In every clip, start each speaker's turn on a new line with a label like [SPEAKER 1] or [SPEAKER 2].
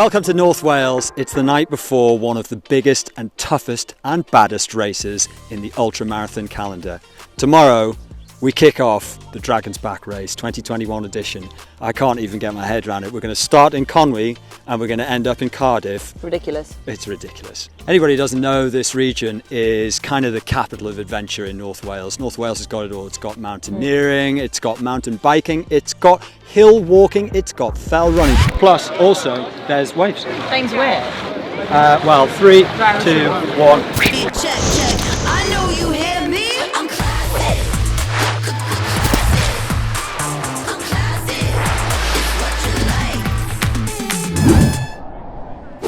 [SPEAKER 1] Welcome to North Wales. It's the night before one of the biggest and toughest and baddest races in the ultramarathon calendar. Tomorrow, we kick off the Dragon's Back race, 2021 edition. I can't even get my head around it. We're going to start in Conwy and we're going to end up in Cardiff.
[SPEAKER 2] Ridiculous.
[SPEAKER 1] It's ridiculous. Anybody who doesn't know, this region is kind of the capital of adventure in North Wales. North Wales has got it all. It's got mountaineering, it's got mountain biking, it's got hill walking, it's got fell running. Plus, also, there's waves.
[SPEAKER 2] Thanks where?
[SPEAKER 1] Well, 3, 2, 1.
[SPEAKER 3] Check, check. I know you hear me. I'm classic. I'm classic. It's what you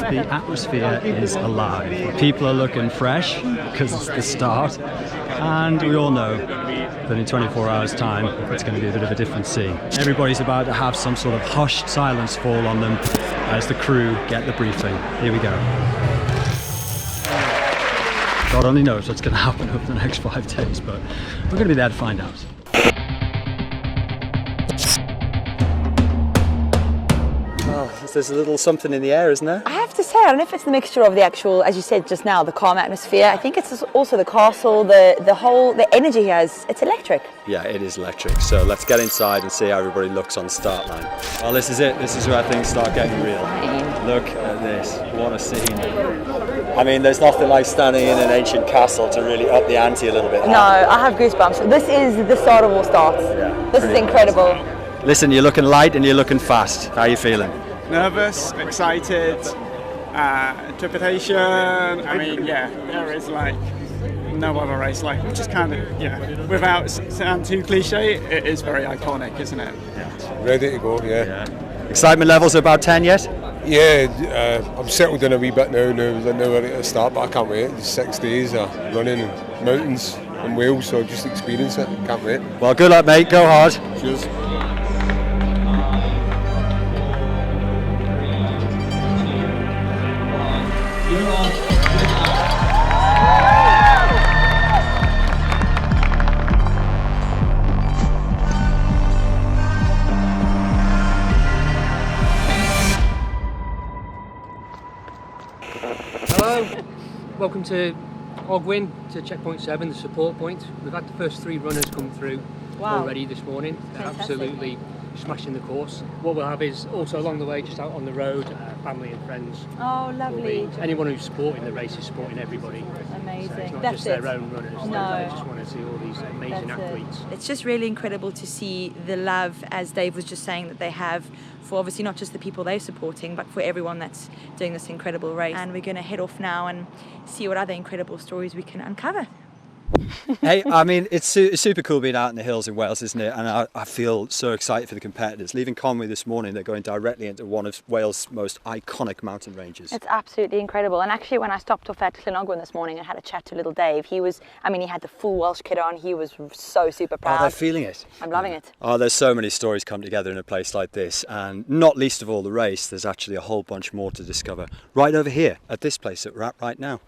[SPEAKER 3] like.
[SPEAKER 1] The atmosphere is alive. People are looking fresh because it's the start, and we all know that in 24 hours time it's going to be a bit of a different scene. Everybody's about to have some sort of hushed silence fall on them as the crew get the briefing. Here we go. God only knows what's going to happen over the next 5 days, but we're going to be there to find out. Oh, there's a little something in the air, isn't there?
[SPEAKER 2] I have to say, I don't know if it's the mixture of the actual, as you said just now, the calm atmosphere. I think it's also the castle, the energy he has. It's electric.
[SPEAKER 1] Yeah, it is electric. So let's get inside and see how everybody looks on the start line. Well, this is it. This is where things start getting real. Look at this. What a scene. I mean, there's nothing like standing in an ancient castle to really up the ante a little bit.
[SPEAKER 2] No, I have goosebumps. This is the start of all starts.
[SPEAKER 1] Yeah,
[SPEAKER 2] this is incredible.
[SPEAKER 1] Amazing. Listen, you're looking light and you're looking fast. How are you feeling?
[SPEAKER 4] Nervous, excited, trepidation. I mean, yeah, there is like no other race like it. Just kind of, yeah, without sound too cliche, it is very iconic, isn't it?
[SPEAKER 5] Yeah. Ready to go, yeah.
[SPEAKER 1] Excitement levels are about 10 yet?
[SPEAKER 5] Yeah, I'm settled in a wee bit now. I know ready to start, but I can't wait. It's 6 days of running in mountains in Wales, so just experience it. Can't wait.
[SPEAKER 1] Well, good luck, mate. Go hard.
[SPEAKER 5] Cheers.
[SPEAKER 6] Hello, welcome to Ogwyn, to checkpoint 7, the support point. We've had the first 3 runners come through already this morning. They're absolutely smashing the course. What we'll have is also along the way, just out on the road, family and friends.
[SPEAKER 2] Oh, lovely.
[SPEAKER 6] Anyone who's supporting the race is supporting everybody.
[SPEAKER 2] Amazing.
[SPEAKER 6] So it's not
[SPEAKER 2] That's
[SPEAKER 6] just their own runners.
[SPEAKER 2] No.
[SPEAKER 6] They just want to see all these amazing athletes.
[SPEAKER 7] It's just really incredible to see the love, as Dave was just saying, that they have for obviously not just the people they're supporting, but for everyone that's doing this incredible race. And we're going to head off now and see what other incredible stories we can uncover.
[SPEAKER 1] Hey, I mean, it's super cool being out in the hills in Wales, isn't it? And I feel so excited for the competitors. Leaving Conwy this morning, they're going directly into one of Wales' most iconic mountain ranges.
[SPEAKER 2] It's absolutely incredible. And actually, when I stopped off at Llynogwen this morning and had a chat to little Dave, he had the full Welsh kit on. He was so super proud.
[SPEAKER 1] Oh, they're feeling it.
[SPEAKER 2] I'm loving it.
[SPEAKER 1] Oh, there's so many stories come together in a place like this. And not least of all the race, there's actually a whole bunch more to discover right over here at this place that we're at right now.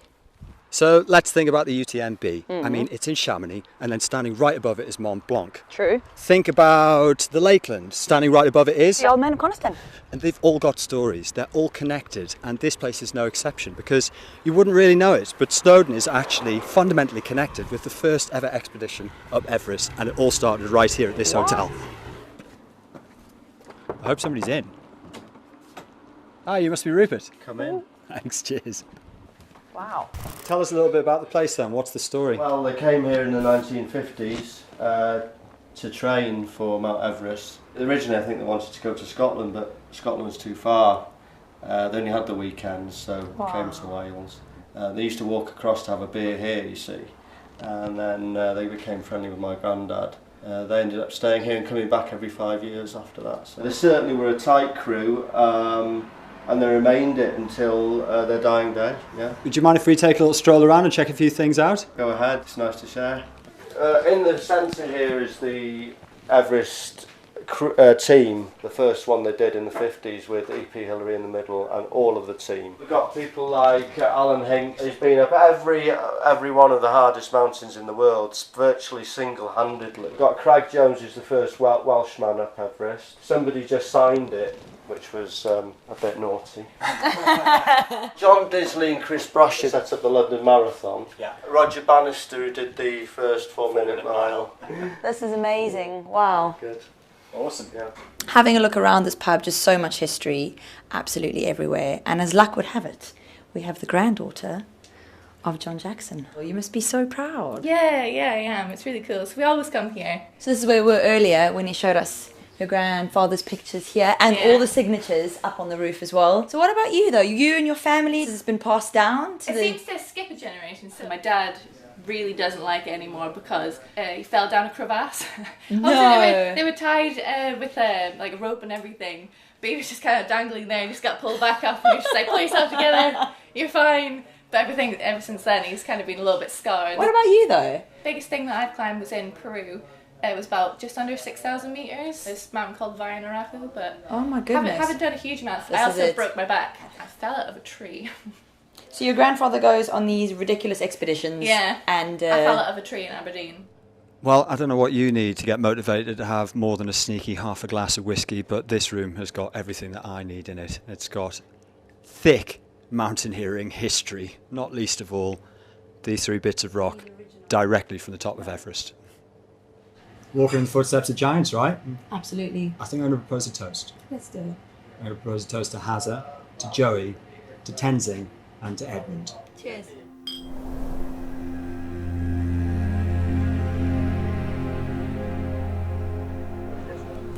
[SPEAKER 1] So let's think about the UTMB. I mean, it's in Chamonix, and then standing right above it is Mont Blanc.
[SPEAKER 2] True.
[SPEAKER 1] Think about the Lakeland. Standing right above it is
[SPEAKER 2] the Old Man of Coniston.
[SPEAKER 1] And they've all got stories. They're all connected, and this place is no exception, because you wouldn't really know it, but Snowdon is actually fundamentally connected with the first ever expedition up Everest, and it all started right here at this hotel. I hope somebody's in. Ah, you must be Rupert.
[SPEAKER 8] Come in.
[SPEAKER 1] Thanks, cheers.
[SPEAKER 2] Wow.
[SPEAKER 1] Tell us a little bit about the place then. What's the story?
[SPEAKER 8] Well, they came here in the 1950s to train for Mount Everest. Originally, I think they wanted to go to Scotland, but Scotland was too far. They only had the weekends, so came to Wales. They used to walk across to have a beer here, you see, and then they became friendly with my granddad. They ended up staying here and coming back every 5 years after that. So they certainly were a tight crew. And they remained it until their dying day, yeah.
[SPEAKER 1] Would you mind if we take a little stroll around and check a few things out?
[SPEAKER 8] Go ahead, it's nice to share. In the centre here is the Everest team, the first one they did in the 50s with E.P. Hillary in the middle and all of the team. We've got people like Alan Hinks. He's been up every one of the hardest mountains in the world, virtually single-handedly. We've got Craig Jones, who's the first Welshman up Everest. Somebody just signed it which was a bit naughty. John Disley and Chris Brasher set up the London Marathon.
[SPEAKER 1] Yeah.
[SPEAKER 8] Roger Bannister, who did the first 4-minute mile.
[SPEAKER 2] This is amazing. Wow.
[SPEAKER 8] Good.
[SPEAKER 1] Awesome.
[SPEAKER 8] Yeah.
[SPEAKER 7] Having a look around this pub, just so much history, absolutely everywhere. And as luck would have it, we have the granddaughter of John Jackson. Well, you must be so proud.
[SPEAKER 9] Yeah, I am. It's really cool. So we always come here.
[SPEAKER 7] So this is where we were earlier when he showed us your grandfather's pictures here and all the signatures up on the roof as well. So what about you though? You and your family, has this been passed down to
[SPEAKER 9] It seems to skip a generation. So my dad really doesn't like it anymore because he fell down a crevasse.
[SPEAKER 7] No.
[SPEAKER 9] Also, they were tied with like a rope and everything, but he was just kind of dangling there and just got pulled back up and he was just like, pull yourself together, you're fine. But everything ever since then, he's kind of been a little bit scarred.
[SPEAKER 7] What about you though?
[SPEAKER 9] Biggest thing that I've climbed was in Peru. It was about just under 6,000 metres. This mountain called Vayanarapu, but
[SPEAKER 7] Oh my goodness.
[SPEAKER 9] haven't done a huge amount.
[SPEAKER 7] This
[SPEAKER 9] I
[SPEAKER 7] is
[SPEAKER 9] also
[SPEAKER 7] it.
[SPEAKER 9] broke my back. I fell out of a tree.
[SPEAKER 7] So your grandfather goes on these ridiculous expeditions.
[SPEAKER 9] Yeah.
[SPEAKER 7] And
[SPEAKER 9] I fell out of a tree in Aberdeen.
[SPEAKER 1] Well, I don't know what you need to get motivated to have more than a sneaky half a glass of whiskey, but this room has got everything that I need in it. It's got thick mountaineering history, not least of all these 3 bits of rock directly from the top of Everest. Walking in the footsteps of giants, right?
[SPEAKER 7] Absolutely.
[SPEAKER 1] I think I'm going to propose a toast.
[SPEAKER 7] Let's do it.
[SPEAKER 1] I'm going to propose a toast to Hazza, to Joey, to Tenzing, and to Edmund.
[SPEAKER 7] Cheers.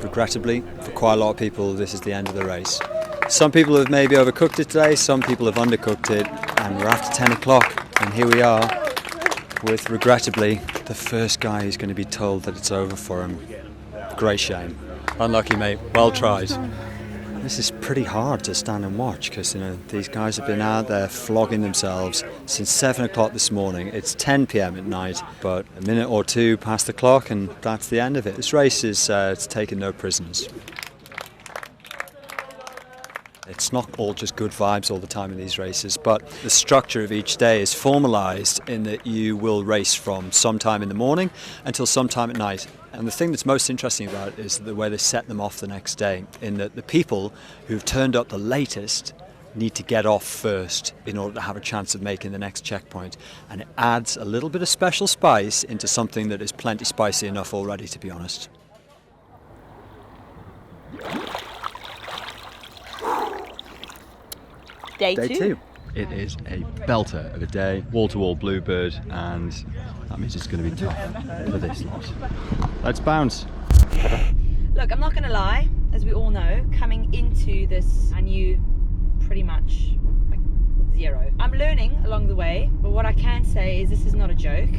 [SPEAKER 1] Regrettably, for quite a lot of people, this is the end of the race. Some people have maybe overcooked it today, some people have undercooked it, and we're after 10 o'clock, and here we are with, regrettably, the first guy who's going to be told that it's over for him. Great shame. Unlucky, mate. Well tried. This is pretty hard to stand and watch because, you know, these guys have been out there flogging themselves since 7 o'clock this morning. It's 10 p.m. at night, but a minute or two past the clock and that's the end of it. This race is it's taken no prisoners. It's not all just good vibes all the time in these races, but the structure of each day is formalised in that you will race from sometime in the morning until sometime at night. And the thing that's most interesting about it is the way they set them off the next day, in that the people who've turned up the latest need to get off first in order to have a chance of making the next checkpoint. And it adds a little bit of special spice into something that is plenty spicy enough already, to be honest.
[SPEAKER 2] Day two.
[SPEAKER 1] It is a belter of a day, wall-to-wall bluebird, and that means it's going to be tough for this lot. Let's bounce.
[SPEAKER 7] Look, I'm not going to lie, as we all know, coming into this, I knew pretty much like zero. I'm learning along the way, but what I can say is this is not a joke.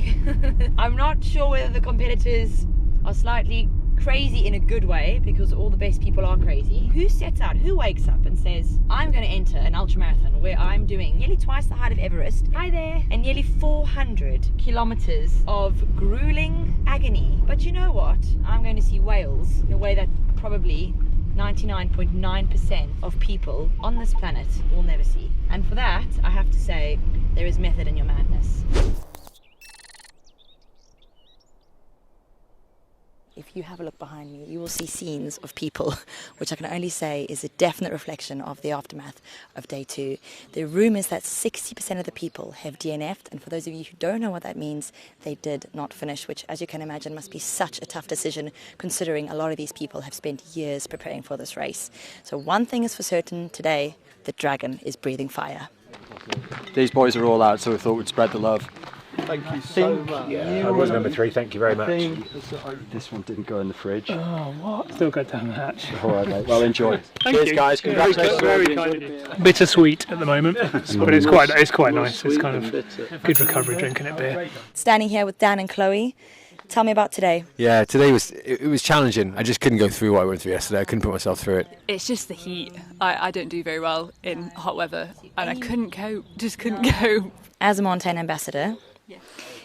[SPEAKER 7] I'm not sure whether the competitors are slightly crazy in a good way, because all the best people are crazy. Who sets out, who wakes up and says, I'm going to enter an ultramarathon where I'm doing nearly twice the height of Everest, hi there, and nearly 400 kilometers of grueling agony. But you know what? I'm going to see whales in a way that probably 99.9% of people on this planet will never see. And for that, I have to say, there is method in your madness. If you have a look behind me, you will see scenes of people, which I can only say is a definite reflection of the aftermath of day two. The rumours that 60% of the people have DNF'd, and for those of you who don't know what that means, they did not finish, which, as you can imagine, must be such a tough decision, considering a lot of these people have spent years preparing for this race. So one thing is for certain today, the dragon is breathing fire.
[SPEAKER 1] These boys are all out, so we thought we'd spread the love.
[SPEAKER 10] Thank you so much. Yeah, I was number 3, thank you very much.
[SPEAKER 1] This one didn't go in the fridge.
[SPEAKER 10] Oh, what? Still got down the hatch.
[SPEAKER 1] All right, mate. Well, enjoy.
[SPEAKER 10] Thank
[SPEAKER 1] Cheers,
[SPEAKER 10] you.
[SPEAKER 1] guys. Congratulations.
[SPEAKER 10] Very kind of you. Bittersweet at the moment, but it's quite nice. It's kind of good recovery drinking it beer.
[SPEAKER 7] Standing here with Dan and Chloe. Tell me about today.
[SPEAKER 11] Yeah, today was challenging. I just couldn't go through what I went through yesterday. I couldn't put myself through it.
[SPEAKER 12] It's just the heat. I don't do very well in hot weather, and I couldn't cope. Just couldn't cope.
[SPEAKER 7] As a Montane ambassador,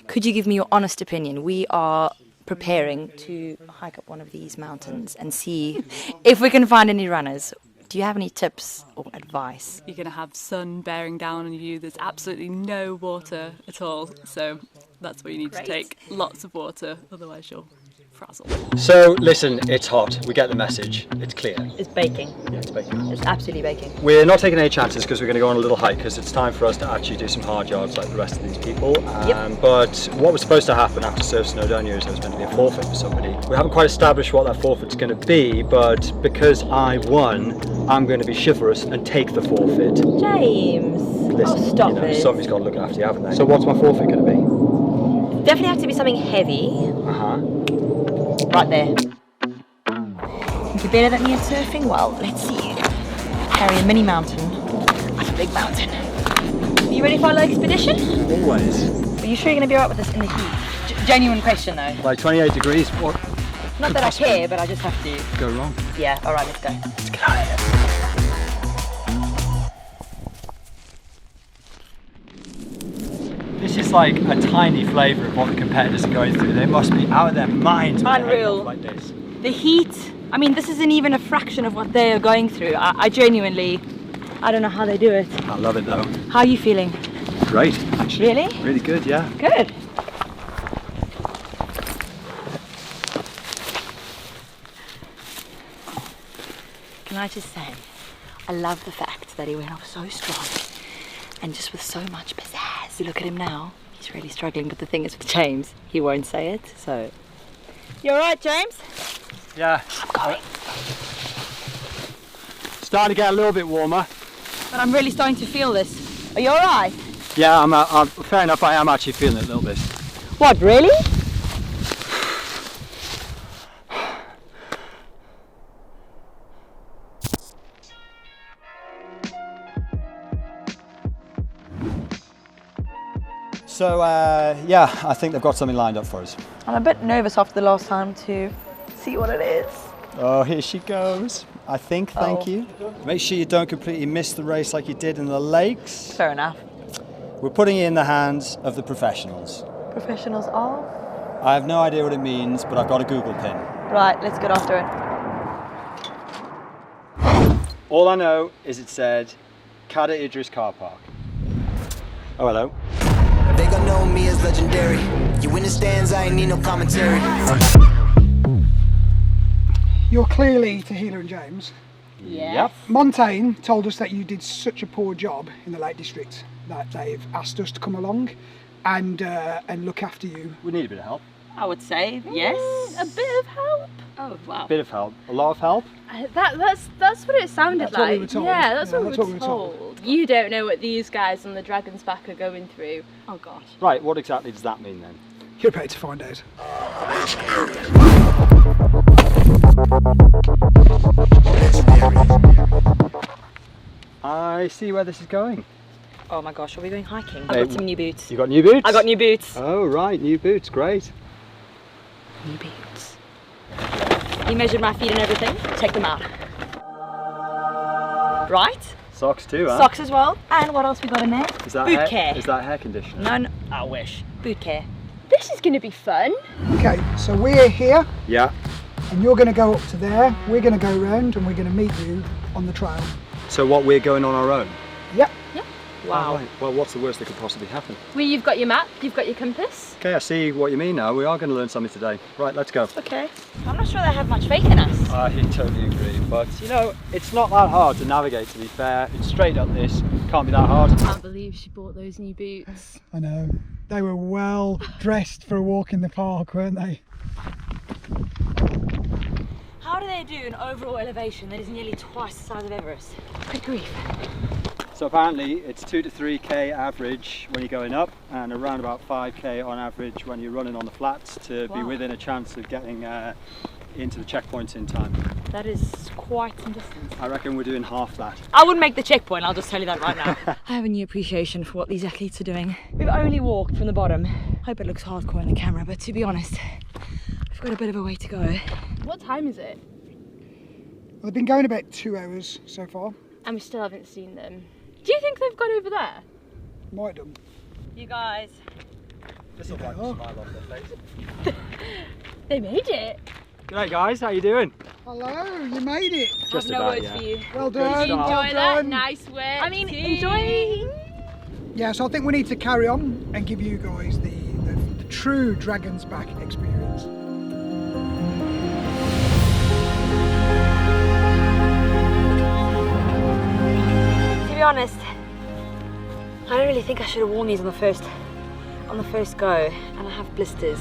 [SPEAKER 7] could you give me your honest opinion? We are preparing to hike up one of these mountains and see if we can find any runners. Do you have any tips or advice?
[SPEAKER 12] You're going to have sun bearing down on you. There's absolutely no water at all. So that's what you need to take. Lots of water, otherwise you'll frazzled.
[SPEAKER 1] So listen, it's hot. We get the message. It's clear.
[SPEAKER 2] It's baking.
[SPEAKER 1] Yeah, it's baking.
[SPEAKER 2] It's absolutely baking.
[SPEAKER 1] We're not taking any chances because we're going to go on a little hike because it's time for us to actually do some hard yards like the rest of these people. But what was supposed to happen after Surf Snowdonia is there was meant to be a forfeit for somebody. We haven't quite established what that forfeit's going to be, but because I won, I'm going to be chivalrous and take the forfeit.
[SPEAKER 2] James!
[SPEAKER 1] Listen,
[SPEAKER 2] stop it.
[SPEAKER 1] Somebody's got to look after you, haven't they? So what's my forfeit going to be?
[SPEAKER 2] Definitely have to be something heavy. Right there. You're better than me at surfing? Well, let's see you carry a mini mountain. That's a big mountain. Are you ready for our little expedition?
[SPEAKER 1] Always.
[SPEAKER 2] Are you sure you're going to be alright with this in the heat? Genuine question though.
[SPEAKER 1] Like 28 degrees, what?
[SPEAKER 2] Not that I care, but I just have to.
[SPEAKER 1] Go wrong.
[SPEAKER 2] Yeah, alright, let's go.
[SPEAKER 1] Let's get out of here. This is like a tiny flavour of what the competitors are going through. They must be out of their minds.
[SPEAKER 2] Unreal.
[SPEAKER 1] Like this.
[SPEAKER 2] The heat, I mean, this isn't even a fraction of what they are going through. I genuinely, I don't know how they do it.
[SPEAKER 1] I love it though.
[SPEAKER 2] How are you feeling?
[SPEAKER 1] Great, actually.
[SPEAKER 2] Really?
[SPEAKER 1] Really good, yeah.
[SPEAKER 2] Good. Can I just say, I love the fact that he went off so strong and just with so much pizzazz. You look at him now, he's really struggling, but the thing is with James, he won't say it, so. You alright, James?
[SPEAKER 1] Yeah.
[SPEAKER 2] I'm going.
[SPEAKER 1] Starting to get a little bit warmer.
[SPEAKER 2] But I'm really starting to feel this. Are you alright?
[SPEAKER 1] Yeah, I'm fair enough, I am actually feeling it a little bit.
[SPEAKER 2] What, really?
[SPEAKER 1] So, yeah, I think they've got something lined up for us.
[SPEAKER 2] I'm a bit nervous after the last time to see what it is.
[SPEAKER 1] Oh, here she goes. I think, thank you. Make sure you don't completely miss the race like you did in the lakes.
[SPEAKER 2] Fair enough.
[SPEAKER 1] We're putting it in the hands of the professionals.
[SPEAKER 2] Professionals are?
[SPEAKER 1] I have no idea what it means, but I've got a Google pin.
[SPEAKER 2] Right, let's get after it.
[SPEAKER 1] All I know is it said, Cada Idris car park. Oh, hello.
[SPEAKER 13] They gon' know me as legendary. You in the stands, I ain't need no commentary.
[SPEAKER 14] You're clearly Tahila and James.
[SPEAKER 1] Yep.
[SPEAKER 14] Montane told us that you did such a poor job in the Lake District that they've asked us to come along and look after you.
[SPEAKER 1] We need a bit of help.
[SPEAKER 2] I would say, yes.
[SPEAKER 9] A bit of help. Oh wow.
[SPEAKER 1] A bit of help. A lot of help?
[SPEAKER 9] That's what it sounded
[SPEAKER 14] That's
[SPEAKER 9] like.
[SPEAKER 14] what we were told.
[SPEAKER 9] Yeah, that's
[SPEAKER 14] Yeah,
[SPEAKER 9] what we were told. You don't know what these guys on the Dragon's Back are going through. Oh gosh.
[SPEAKER 1] Right, what exactly does that mean then?
[SPEAKER 14] You're about to find out.
[SPEAKER 1] I see where this is going.
[SPEAKER 2] Oh my gosh, are we going hiking?
[SPEAKER 1] Hey,
[SPEAKER 2] I've got some new boots.
[SPEAKER 1] You got new boots?
[SPEAKER 2] I got new boots.
[SPEAKER 1] Oh right, new boots, great.
[SPEAKER 2] New boots. You measured my feet and everything. Check them out. Right?
[SPEAKER 1] Socks too, huh?
[SPEAKER 2] Socks as well. And what else we got in there?
[SPEAKER 1] Is that
[SPEAKER 2] boot care.
[SPEAKER 1] Is that hair conditioner?
[SPEAKER 2] No, I wish. Boot care.
[SPEAKER 9] This is going to be fun.
[SPEAKER 14] Okay, so we're here
[SPEAKER 1] Yeah.
[SPEAKER 14] and you're going to go up to there. We're going to go round and we're going to meet you on the trail.
[SPEAKER 1] So what, we're going on our own?
[SPEAKER 14] Yep.
[SPEAKER 2] Wow.
[SPEAKER 1] Oh, right. Well, what's the worst that could possibly happen?
[SPEAKER 9] Well, you've got your map, you've got your compass.
[SPEAKER 1] Okay, I see what you mean now. We are going to learn something today. Right, let's go.
[SPEAKER 2] Okay. I'm not sure they have much faith in us.
[SPEAKER 1] I totally agree, but you know, it's not that hard to navigate, to be fair. It's straight up this, can't be that hard.
[SPEAKER 9] I can't believe she bought those new boots.
[SPEAKER 14] I know. They were well dressed for a walk in the park, weren't they?
[SPEAKER 2] How do they do an overall elevation that is nearly twice the size of Everest? Good grief.
[SPEAKER 1] So apparently it's 2 to 3k average when you're going up and around about 5k on average when you're running on the flats to be within a chance of getting into the checkpoints in time.
[SPEAKER 2] That is quite some distance.
[SPEAKER 1] I reckon we're doing half that.
[SPEAKER 2] I wouldn't make the checkpoint, I'll just tell you that right now. I have a new appreciation for what these athletes are doing. We've only walked from the bottom. Hope it looks hardcore in the camera, but to be honest, we've got a bit of a way to go.
[SPEAKER 9] What time is it?
[SPEAKER 14] Well, they've been going about 2 hours so far.
[SPEAKER 9] And we still haven't seen them. Do you think they've got over there?
[SPEAKER 14] Might do.
[SPEAKER 2] You guys.
[SPEAKER 1] This will wipe a smile off their face.
[SPEAKER 9] They made it.
[SPEAKER 1] G'day guys, how you doing?
[SPEAKER 14] Hello, you made it.
[SPEAKER 1] Just
[SPEAKER 9] I've no
[SPEAKER 1] about,
[SPEAKER 9] words
[SPEAKER 1] yeah.
[SPEAKER 9] for you.
[SPEAKER 14] Well
[SPEAKER 1] Good
[SPEAKER 14] done.
[SPEAKER 1] start.
[SPEAKER 14] Well
[SPEAKER 9] Enjoy that.
[SPEAKER 14] done.
[SPEAKER 9] Nice work. I mean,
[SPEAKER 14] team.
[SPEAKER 9] enjoy.
[SPEAKER 14] Yeah, so I think we need to carry on and give you guys the true Dragon's Back experience.
[SPEAKER 2] be honest, I don't really think I should have worn these on the first go, and I have blisters.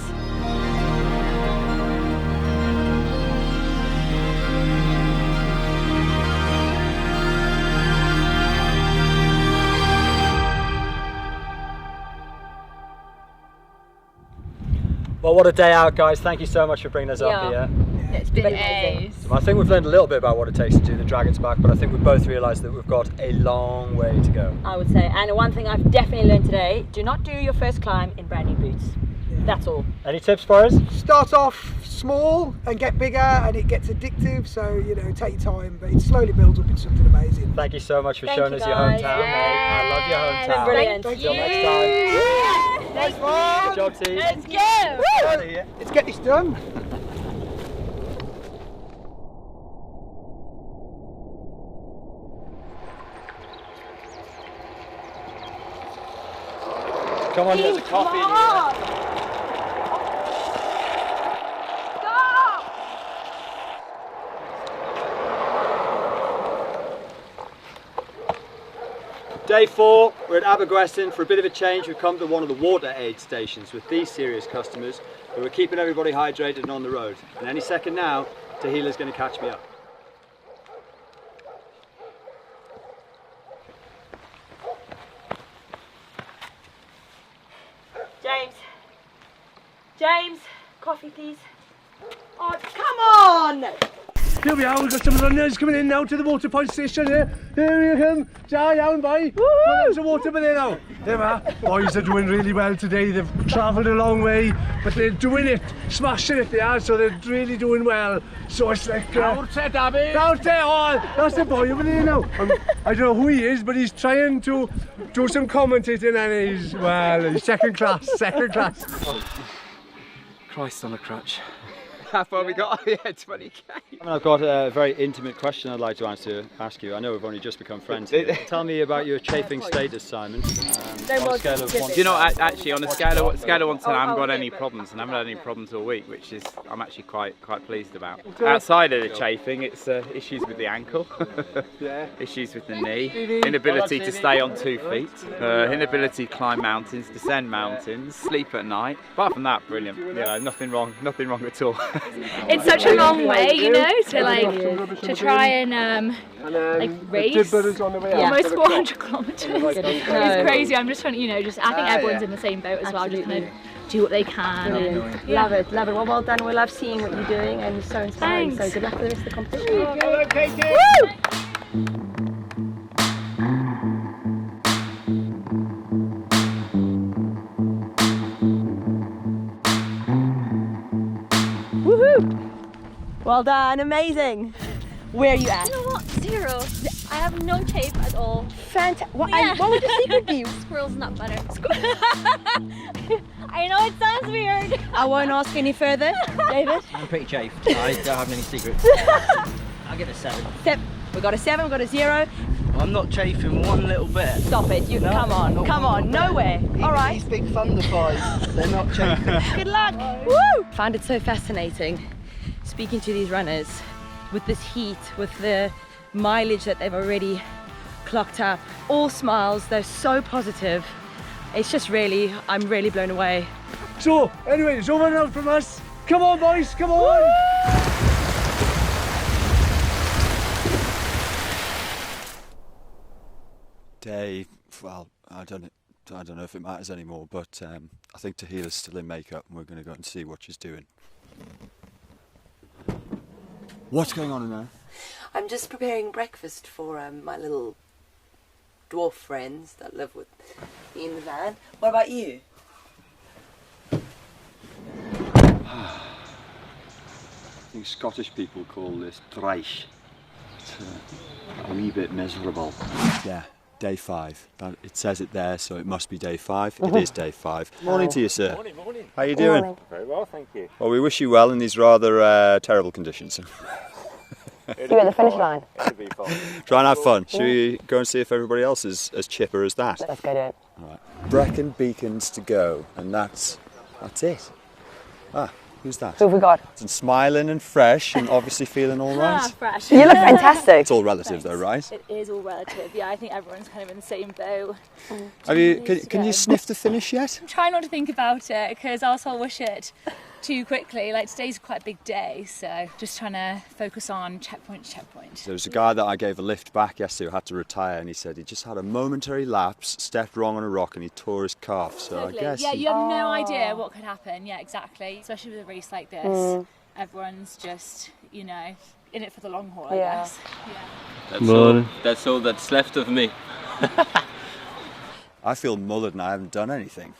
[SPEAKER 1] Well, what a day out, guys. Thank you so much for bringing us up here.
[SPEAKER 2] It's been amazing.
[SPEAKER 1] I think we've learned a little bit about what it takes to do the Dragon's Back, but I think we've both realised that we've got a long way to go.
[SPEAKER 2] I would say, and one thing I've definitely learned today, do not do your first climb in brand new boots. That's all.
[SPEAKER 1] Any tips for us?
[SPEAKER 14] Start off small and get bigger, and it gets addictive, so you know, take your time, but it slowly builds up into something amazing.
[SPEAKER 1] Thank you so much for showing us your hometown, mate. I love your hometown.
[SPEAKER 2] Brilliant.
[SPEAKER 1] Until next time.
[SPEAKER 14] Nice one.
[SPEAKER 1] Good job, team.
[SPEAKER 2] Let's go.
[SPEAKER 14] Let's get this done.
[SPEAKER 1] Come on, there's a coffee in here. Day 4, we're at Abergwestyn. For a bit of a change, we've come to one of the water aid stations with these serious customers who are keeping everybody hydrated and on the road. And any second now, Tahila's going to catch me up.
[SPEAKER 2] James, coffee please. Oh, come on!
[SPEAKER 15] Here we are, we've got some runners coming in now to the water point station here. Here we come. Jai down, boy. There's some water by there now. There we are. Boys are doing really well today. They've travelled a long way, but they're doing it. Smashing it, they are, so they're really doing well. So it's like... Out there, Dabby. Out there, oh, that's the boy over there now. I don't know who he is, but he's trying to do some commentating, and he's, well, he's second class, second class.
[SPEAKER 1] Christ on a crutch.
[SPEAKER 16] How far we got? Yeah, 20k.
[SPEAKER 1] I've got a very intimate question I'd like to ask you. I know we've only just become friends here. Tell me about your chafing status, Simon. On a scale of 1 to...
[SPEAKER 16] You know, actually, on a scale of 1 to 10, I haven't got any problems, and I haven't had any problems all week, which is I'm actually quite pleased about. Outside of the chafing, it's issues with the ankle, issues with the knee, inability to stay on 2 feet, inability to climb mountains, descend mountains, sleep at night. Apart from that, brilliant. You know, nothing wrong at all.
[SPEAKER 17] It's such a long way, you know, to try and like race almost 400 kilometres. It's crazy. I'm just trying to, you know, I think everyone's in the same boat as well, just kind of do what they can. And,
[SPEAKER 2] Love it. Well done. We love seeing what you're doing, and so inspiring.
[SPEAKER 17] Thanks.
[SPEAKER 2] So good luck for the rest of the competition.
[SPEAKER 15] Hello, Katie.
[SPEAKER 2] Well done, amazing. Where are you at?
[SPEAKER 17] You know what? 0. I have no chafe at all.
[SPEAKER 2] Fantastic. What would your secret be?
[SPEAKER 17] Squirrel's nut butter. I know it sounds weird.
[SPEAKER 2] I won't ask any further. David?
[SPEAKER 18] I'm pretty chafed. I don't have any secrets. I'll give it 7.
[SPEAKER 2] We got a 7, we got a 0.
[SPEAKER 18] I'm not chafing one little bit.
[SPEAKER 2] Stop it. You come on, nowhere. All right.
[SPEAKER 18] These big thunder pies, they're not chafing.
[SPEAKER 2] Good luck. Woo! Found it so fascinating speaking to these runners with this heat, with the mileage that they've already clocked up. All smiles, they're so positive. It's just really, I'm really blown away.
[SPEAKER 15] So, anyway, it's over now from us. Come on, boys, come on! Woo!
[SPEAKER 1] Dave, well, I don't know if it matters anymore, but I think Tahila's still in makeup, and we're going to go and see what she's doing. What's going on in there?
[SPEAKER 19] I'm just preparing breakfast for my little dwarf friends that live with me in the van. What about you?
[SPEAKER 1] I think Scottish people call this dreish. It's a wee bit miserable. Yeah, day 5. It says it there, so it must be day 5. It is day 5. Morning to you, sir.
[SPEAKER 20] Morning.
[SPEAKER 1] How are you doing?
[SPEAKER 20] Very well, thank you.
[SPEAKER 1] Well, we wish you well in these rather terrible conditions.
[SPEAKER 2] See you at the finish line.
[SPEAKER 20] It'll be fun.
[SPEAKER 1] Try and have fun. Should we go and see if everybody else is as chipper as that?
[SPEAKER 2] Let's go do it.
[SPEAKER 1] All right. Brecon beacons to go, and that's it. Who's that?
[SPEAKER 2] Who have we got?
[SPEAKER 1] And smiling and fresh and obviously feeling all right.
[SPEAKER 17] Fresh.
[SPEAKER 2] You look fantastic.
[SPEAKER 1] It's all relative though, right?
[SPEAKER 17] It is all relative. Yeah, I think everyone's kind of in the same boat.
[SPEAKER 1] Have you? Can you sniff the finish yet?
[SPEAKER 17] I'm trying not to think about it because also I'll wish it too quickly. Like today's quite a big day, so just trying to focus on checkpoint.
[SPEAKER 1] There was a guy that I gave a lift back yesterday who had to retire, and he said he just had a momentary lapse, stepped wrong on a rock, and he tore his calf. So
[SPEAKER 17] Totally.
[SPEAKER 1] I guess.
[SPEAKER 17] Yeah, you have no idea what could happen. Yeah, exactly. Especially with a race like this, everyone's just, in it for the long haul, I guess. Yeah.
[SPEAKER 20] That's all that's left of me.
[SPEAKER 1] I feel mullered and I haven't done anything.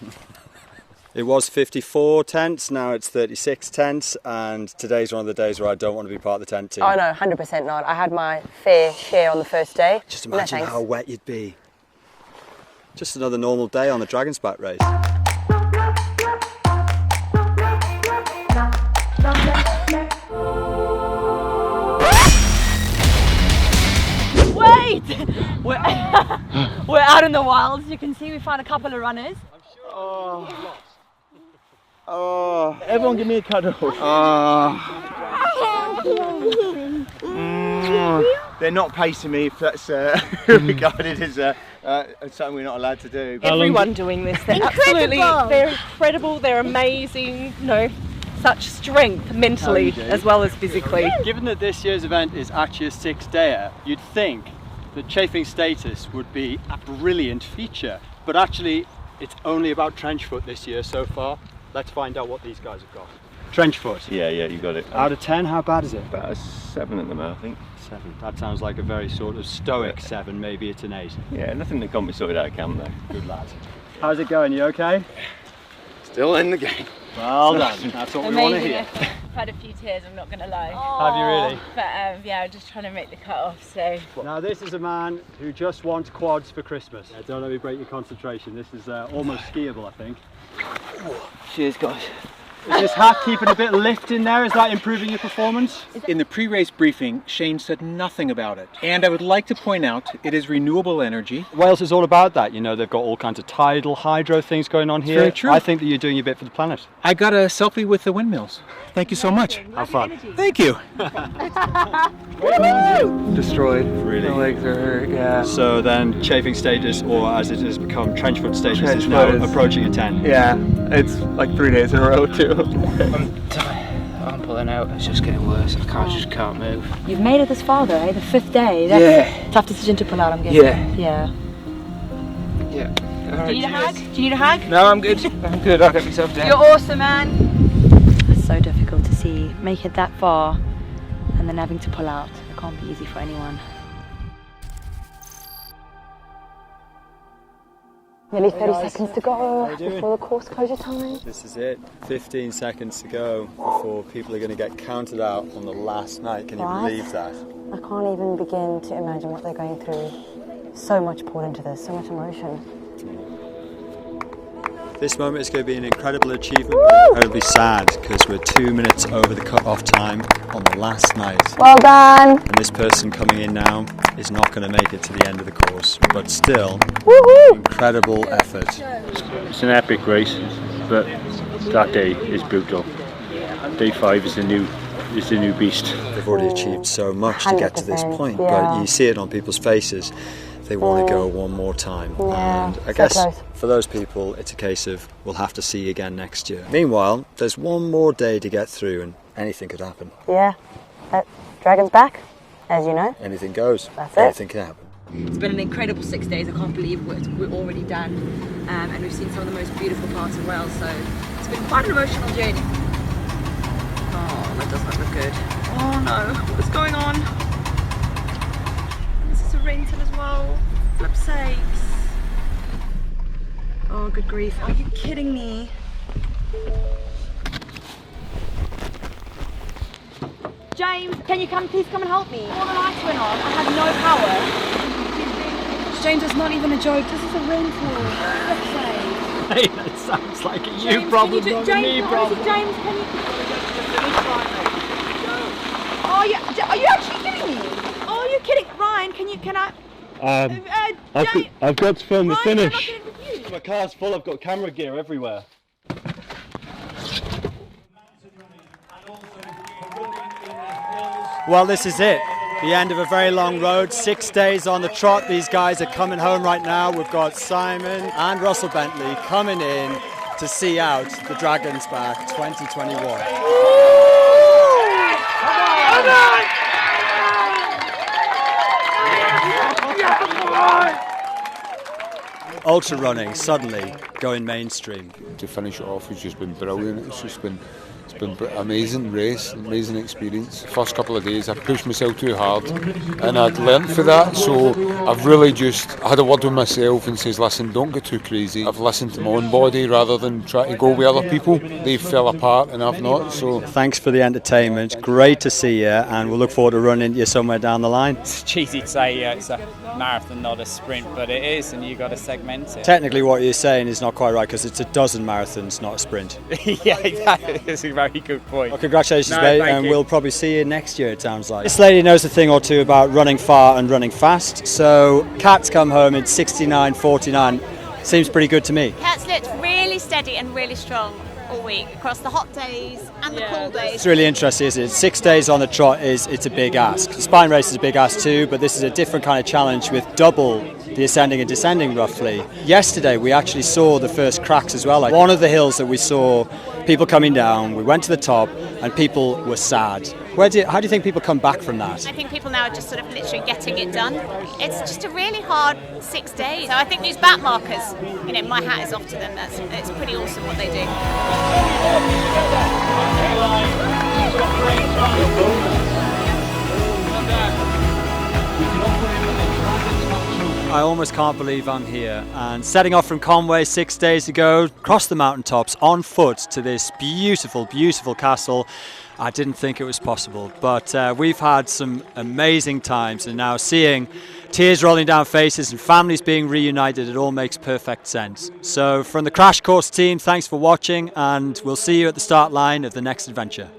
[SPEAKER 1] It was 54 tents, now it's 36 tents, and today's one of the days where I don't want to be part of the tent team.
[SPEAKER 2] Oh no, 100% not. I had my fair share on the first day.
[SPEAKER 1] Just imagine how wet you'd be. Just another normal day on the Dragon's Back race.
[SPEAKER 2] Wait! We're out in the wilds. You can see we found a couple of runners.
[SPEAKER 20] Oh, everyone give me a cuddle. They're not pacing me if that's regarded as something we're not allowed to do.
[SPEAKER 19] Everyone doing this, they're absolutely, they're incredible, they're amazing, such strength mentally as well as physically.
[SPEAKER 1] Given that this year's event is actually a 6-dayer, you'd think that chafing status would be a brilliant feature, but actually it's only about trench foot this year so far. Let's find out what these guys have got. Trench foot?
[SPEAKER 20] Yeah, you got it.
[SPEAKER 1] Out of 10, how bad is it?
[SPEAKER 20] About a 7 at the moment, I think.
[SPEAKER 1] 7. That sounds like a very sort of stoic 7, maybe it's an 8.
[SPEAKER 20] Yeah, nothing that can't be sorted out of camp though.
[SPEAKER 1] Good lad. How's it going, you okay?
[SPEAKER 20] Still in the game.
[SPEAKER 1] Well done, that's what we want to hear.
[SPEAKER 2] I've had a few tears, I'm not going to lie.
[SPEAKER 1] Have you really?
[SPEAKER 2] But yeah, I'm just trying to make the cut off, so.
[SPEAKER 1] Now this is a man who just wants quads for Christmas. Don't let me break your concentration. This is almost skiable, I think.
[SPEAKER 20] Cheers, guys.
[SPEAKER 1] Is this hat keeping a bit of lift in there? Is that improving your performance?
[SPEAKER 21] In the pre-race briefing, Shane said nothing about it. And I would like to point out, it is renewable energy.
[SPEAKER 1] Wales is all about that. They've got all kinds of tidal, hydro things going on here.
[SPEAKER 21] Very true.
[SPEAKER 1] I think that you're doing a bit for the planet.
[SPEAKER 21] I got a selfie with the windmills. Thank you so much.
[SPEAKER 1] Have fun.
[SPEAKER 21] Thank you.
[SPEAKER 20] Destroyed.
[SPEAKER 1] Really?
[SPEAKER 20] My legs are hurt, yeah.
[SPEAKER 1] So then chafing status, or as it has become trench foot status,
[SPEAKER 20] Trench
[SPEAKER 1] is now
[SPEAKER 20] foot is-
[SPEAKER 1] approaching a 10.
[SPEAKER 20] Yeah, it's like 3 days in a row too.
[SPEAKER 18] I'm pulling out. It's just getting worse. I just can't move.
[SPEAKER 2] You've made it this far though, the 5th day. That's
[SPEAKER 18] Yeah.
[SPEAKER 2] a tough decision to pull out, I'm guessing.
[SPEAKER 18] Yeah.
[SPEAKER 2] Yeah.
[SPEAKER 18] All
[SPEAKER 2] Do you need a hug? Do you need a hug?
[SPEAKER 18] No, I'm good. I'm good. I'll get myself down.
[SPEAKER 2] You're awesome, man. It's so difficult to see, make it that far, and then having to pull out. It can't be easy for anyone. Nearly 30 seconds to go before the course closure time.
[SPEAKER 1] This is it. 15 seconds to go before people are going to get counted out on the last night. Can you believe that?
[SPEAKER 2] I can't even begin to imagine what they're going through. So much poured into this, so much emotion.
[SPEAKER 1] This moment is going to be an incredible achievement, but incredibly sad because we're 2 minutes over the cut-off time on the last night.
[SPEAKER 2] Well done!
[SPEAKER 1] And this person coming in now is not going to make it to the end of the course, but still, incredible effort.
[SPEAKER 22] It's an epic race, but that day is brutal. Day 5 is the new beast.
[SPEAKER 1] They've already achieved so much to get to this point, but you see it on people's faces. They want to go one more time, and I guess for those people it's a case of we'll have to see you again next year. Meanwhile, there's one more day to get through and anything could happen.
[SPEAKER 2] Yeah, Dragon's back, as you know.
[SPEAKER 1] Anything goes.
[SPEAKER 2] That's it.
[SPEAKER 1] Anything can happen.
[SPEAKER 2] It's been an incredible 6 days. I can't believe we're already done, and we've seen some of the most beautiful parts of Wales, so it's been quite an emotional journey. Oh, that does not look good. Oh no, what's going on? This is a rental as well. Flip sakes. Oh, good grief. Are you kidding me? James, can you please come and help me? All the lights went on. I had no power. James, it's not even a joke. This is a rental. Flip sakes.
[SPEAKER 1] Hey, that sounds like a you
[SPEAKER 2] James,
[SPEAKER 1] problem,
[SPEAKER 2] can you
[SPEAKER 1] not a me problem.
[SPEAKER 2] James, can you? Oh, yeah. Are you actually kidding me? Oh, you're kidding. Ryan, can I?
[SPEAKER 22] I've got to film the finish.
[SPEAKER 1] My car's full, I've got camera gear everywhere. Well, this is it. The end of a very long road, 6 days on the trot. These guys are coming home right now. We've got Simon and Russell Bentley coming in to see out the Dragon's Back 2021. Ultra running suddenly going mainstream.
[SPEAKER 5] To finish it off has just been brilliant. It's been an amazing race, amazing experience. The first couple of days I pushed myself too hard and I'd learnt for that, so I've really I had a word with myself and says, listen, don't get too crazy. I've listened to my own body rather than try to go with other people. They've fell apart and I've not. So
[SPEAKER 1] thanks for the entertainment, great to see you, and we'll look forward to running into you somewhere down the line.
[SPEAKER 16] It's cheesy to say it's a marathon, not a sprint, but it is, and you've got to segment it.
[SPEAKER 1] Technically what you're saying is not quite right, because it's a dozen marathons, not a sprint.
[SPEAKER 16] Yeah, that is a very good point.
[SPEAKER 1] Well, congratulations, mate, and we'll probably see you next year, it sounds like. This lady knows a thing or two about running far and running fast, so Kat's come home in 69.49. Seems pretty good to me.
[SPEAKER 3] Kat's looked really steady and really strong all week, across the hot days and the cool days.
[SPEAKER 1] It's really interesting, isn't it? 6 days on the trot it's a big ask. The spine race is a big ask too, but this is a different kind of challenge with double the ascending and descending roughly. Yesterday we actually saw the first cracks as well. Like one of the hills that we saw people coming down, we went to the top and people were sad. How do you think people come back from that?
[SPEAKER 3] I think people now are just sort of literally getting it done. It's just a really hard 6 days. So I think these back markers, my hat is off to them. It's pretty awesome what they do.
[SPEAKER 1] I almost can't believe I'm here, and setting off from Conwy 6 days ago, across the mountaintops on foot to this beautiful, beautiful castle. I didn't think it was possible, but we've had some amazing times, and now seeing tears rolling down faces and families being reunited, it all makes perfect sense. So from the Crash Course team, thanks for watching, and we'll see you at the start line of the next adventure.